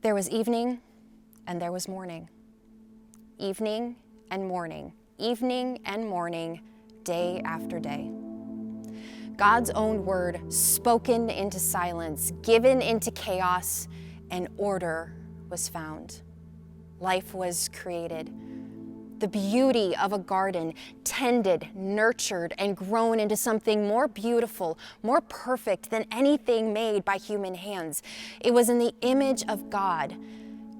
There was evening and there was morning. Evening and morning. Evening and morning, day after day. God's own word spoken into silence, given into chaos, and order was found. Life was created. The beauty of a garden, tended, nurtured, and grown into something more beautiful, more perfect than anything made by human hands. It was in the image of God,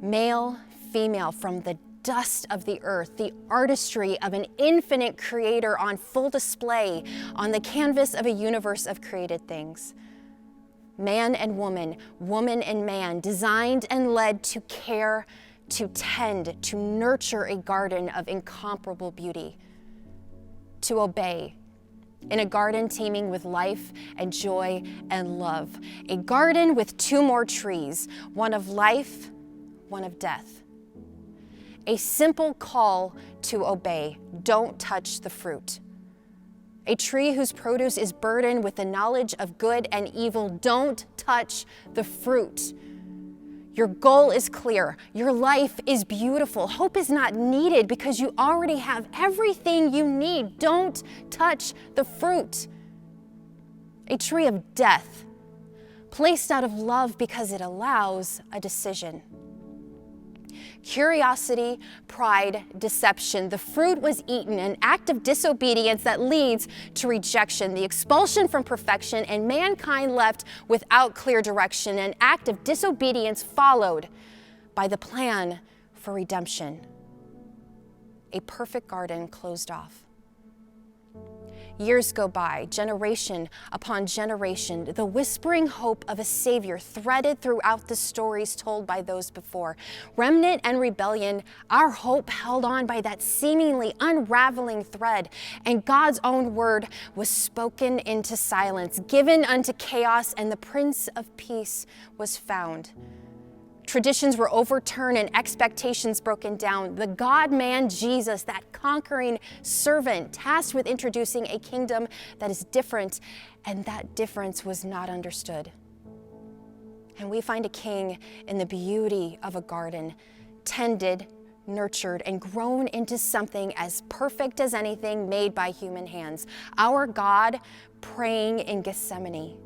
male, female, from the dust of the earth, the artistry of an infinite creator on full display on the canvas of a universe of created things. Man and woman, woman and man, designed and led to care, to tend, to nurture a garden of incomparable beauty, to obey, in a garden teeming with life and joy and love, a garden with two more trees, one of life, one of death. A simple call to obey, don't touch the fruit. A tree whose produce is burdened with the knowledge of good and evil, don't touch the fruit. Your goal is clear. Your life is beautiful. Hope is not needed because you already have everything you need. Don't touch the fruit. A tree of death, placed out of love because it allows a decision. Curiosity, pride, deception. The fruit was eaten, an act of disobedience that leads to rejection, the expulsion from perfection, and mankind left without clear direction, an act of disobedience followed by the plan for redemption. A perfect garden closed off. Years go by, generation upon generation, the whispering hope of a Savior threaded throughout the stories told by those before. Remnant and rebellion, our hope held on by that seemingly unraveling thread, and God's own word was spoken into silence, given unto chaos, and the Prince of Peace was found. Traditions were overturned and expectations broken down. The God-man Jesus, that conquering servant, tasked with introducing a kingdom that is different, and that difference was not understood. And we find a king in the beauty of a garden, tended, nurtured, and grown into something as perfect as anything made by human hands. Our God praying in Gethsemane.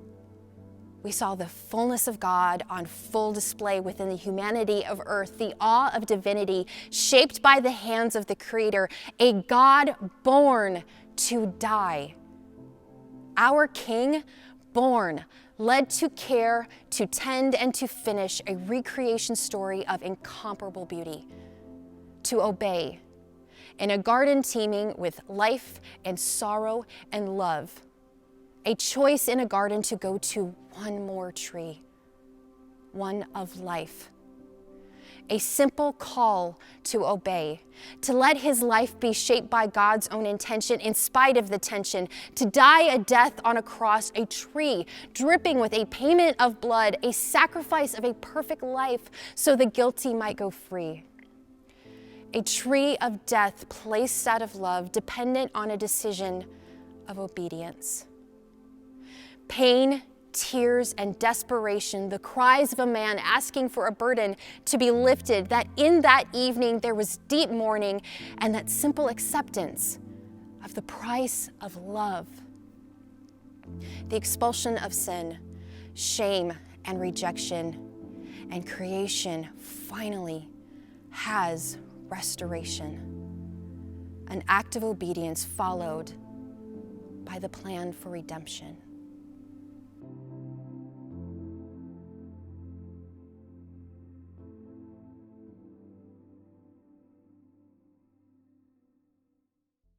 We saw the fullness of God on full display within the humanity of earth, the awe of divinity shaped by the hands of the Creator, a God born to die. Our King born, led to care, to tend, and to finish a recreation story of incomparable beauty, to obey, in a garden teeming with life and sorrow and love. A choice in a garden to go to one more tree, one of life. A simple call to obey, to let his life be shaped by God's own intention in spite of the tension, to die a death on a cross, a tree dripping with a payment of blood, a sacrifice of a perfect life so the guilty might go free. A tree of death placed out of love, dependent on a decision of obedience. Pain, tears, and desperation, the cries of a man asking for a burden to be lifted, that in that evening there was deep mourning, and that simple acceptance of the price of love. The expulsion of sin, shame, and rejection, and creation finally has restoration. An act of obedience followed by the plan for redemption.